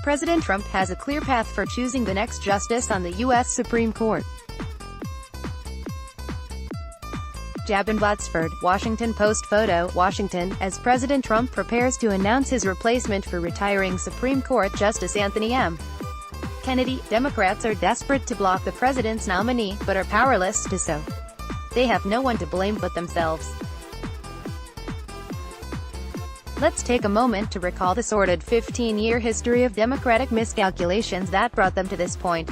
President Trump has a clear path for choosing the next justice on the U.S. Supreme Court. Jabin Botsford, Washington Post photo, Washington, as President Trump prepares to announce his replacement for retiring Supreme Court Justice Anthony M. Kennedy. Democrats are desperate to block the president's nominee, but are powerless to so. They have no one to blame but themselves. Let's take a moment to recall the sordid 15-year history of Democratic miscalculations that brought them to this point.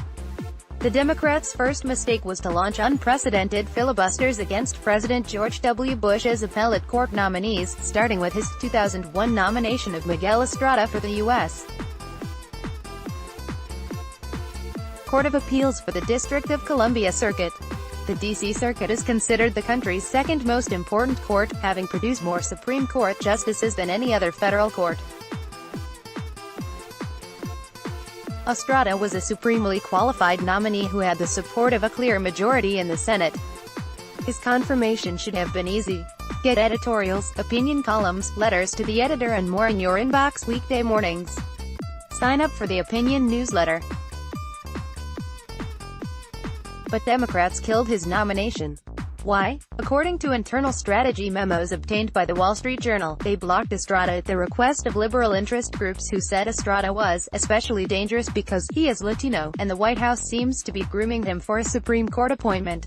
The Democrats' first mistake was to launch unprecedented filibusters against President George W. Bush's appellate court nominees, starting with his 2001 nomination of Miguel Estrada for the U.S. Court of Appeals for the District of Columbia Circuit. The D.C. Circuit is considered the country's second most important court, having produced more Supreme Court justices than any other federal court. Estrada was a supremely qualified nominee who had the support of a clear majority in the Senate. His confirmation should have been easy. Get editorials, opinion columns, letters to the editor and more in your inbox weekday mornings. Sign up for the opinion newsletter. But Democrats killed his nomination. Why? According to internal strategy memos obtained by the Wall Street Journal, they blocked Estrada at the request of liberal interest groups who said Estrada was especially dangerous because he is Latino, and the White House seems to be grooming him for a Supreme Court appointment.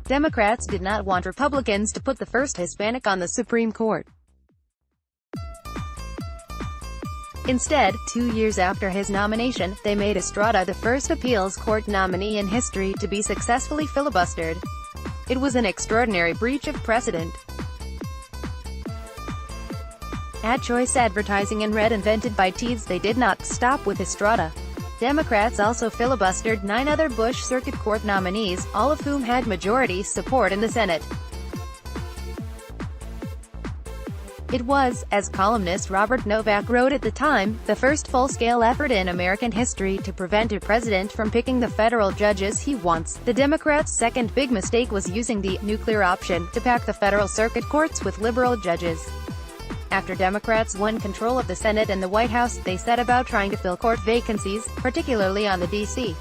Democrats did not want Republicans to put the first Hispanic on the Supreme Court. Instead, 2 years after his nomination, they made Estrada the first appeals court nominee in history to be successfully filibustered. It was an extraordinary breach of precedent. Ad choice advertising and red invented by Teeds. They did not stop with Estrada. Democrats also filibustered 9 other Bush Circuit Court nominees, all of whom had majority support in the Senate. It was, as columnist Robert Novak wrote at the time, the first full-scale effort in American history to prevent a president from picking the federal judges he wants. The Democrats' second big mistake was using the nuclear option to pack the federal circuit courts with liberal judges. After Democrats won control of the Senate and the White House, they set about trying to fill court vacancies, particularly on the D.C.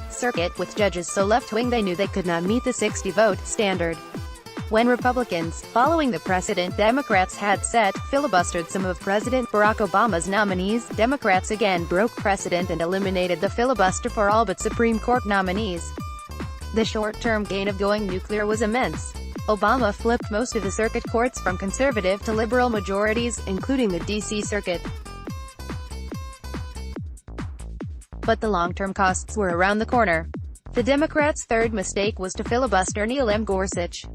Circuit, with judges so left-wing they knew they could not meet the 60-vote standard. When Republicans, following the precedent Democrats had set, filibustered some of President Barack Obama's nominees, Democrats again broke precedent and eliminated the filibuster for all but Supreme Court nominees. The short-term gain of going nuclear was immense. Obama flipped most of the circuit courts from conservative to liberal majorities, including the D.C. Circuit. But the long-term costs were around the corner. The Democrats' third mistake was to filibuster Neil M. Gorsuch.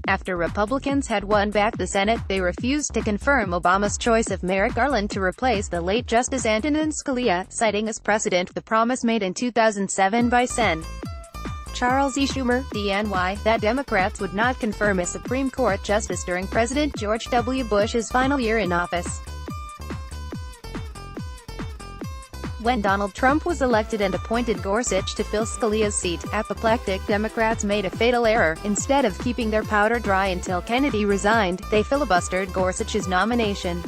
After Republicans had won back the Senate, they refused to confirm Obama's choice of Merrick Garland to replace the late Justice Antonin Scalia, citing as precedent the promise made in 2007 by Sen. Charles E. Schumer, DNY, that Democrats would not confirm a Supreme Court justice during President George W. Bush's final year in office. When Donald Trump was elected and appointed Gorsuch to fill Scalia's seat, apoplectic Democrats made a fatal error. Instead of keeping their powder dry until Kennedy resigned, they filibustered Gorsuch's nomination.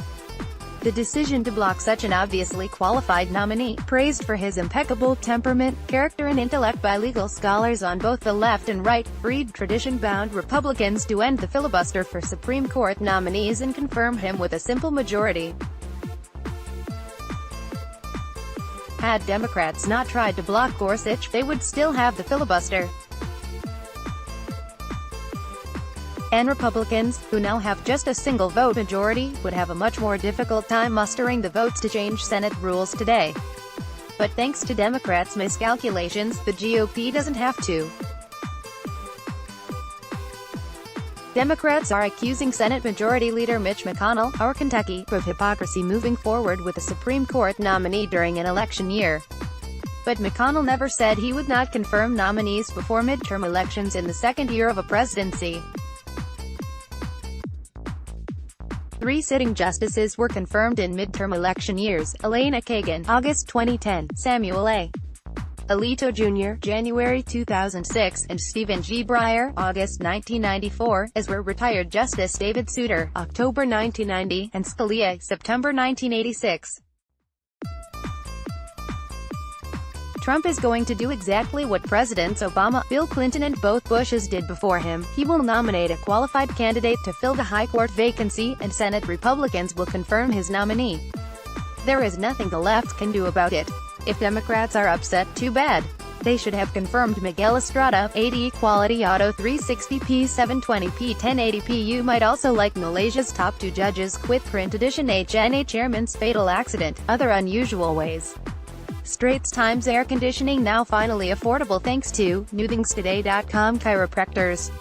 The decision to block such an obviously qualified nominee, praised for his impeccable temperament, character and intellect by legal scholars on both the left and right, freed tradition-bound Republicans to end the filibuster for Supreme Court nominees and confirm him with a simple majority. Had Democrats not tried to block Gorsuch, they would still have the filibuster. And Republicans, who now have just a single-vote majority, would have a much more difficult time mustering the votes to change Senate rules today. But thanks to Democrats' miscalculations, the GOP doesn't have to. Democrats are accusing Senate Majority Leader Mitch McConnell, our Kentucky, of hypocrisy moving forward with a Supreme Court nominee during an election year. But McConnell never said he would not confirm nominees before midterm elections in the second year of a presidency. 3 sitting justices were confirmed in midterm election years: Elena Kagan, August 2010, Samuel A. Alito Jr., January 2006, and Stephen G. Breyer, August 1994, as were retired Justice David Souter, October 1990, and Scalia, September 1986. Trump is going to do exactly what Presidents Obama, Bill Clinton and both Bushes did before him. He will nominate a qualified candidate to fill the high court vacancy, and Senate Republicans will confirm his nominee. There is nothing the left can do about it. If Democrats are upset, too bad. They should have confirmed Miguel Estrada, 80 Quality Auto 360p 720p 1080p. You might also like Malaysia's top 2 judges quit print edition HNA chairman's fatal accident, other unusual ways. Straits Times air conditioning now finally affordable thanks to newthingstoday.com chiropractors.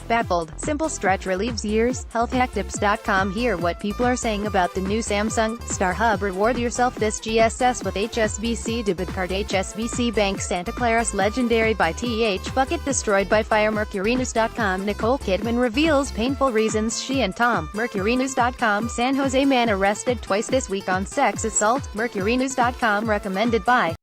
Baffled, simple stretch relieves years, healthhacktips.com. Hear what people are saying about the new Samsung Star Hub. Reward yourself this GSS with HSBC debit card. HSBC Bank. Santa Clara's legendary by TH bucket destroyed by fire. MercuryNews.com. Nicole Kidman reveals painful reasons she and Tom. MercuryNews.com. San Jose man arrested twice this week on sex assault. MercuryNews.com. Recommended by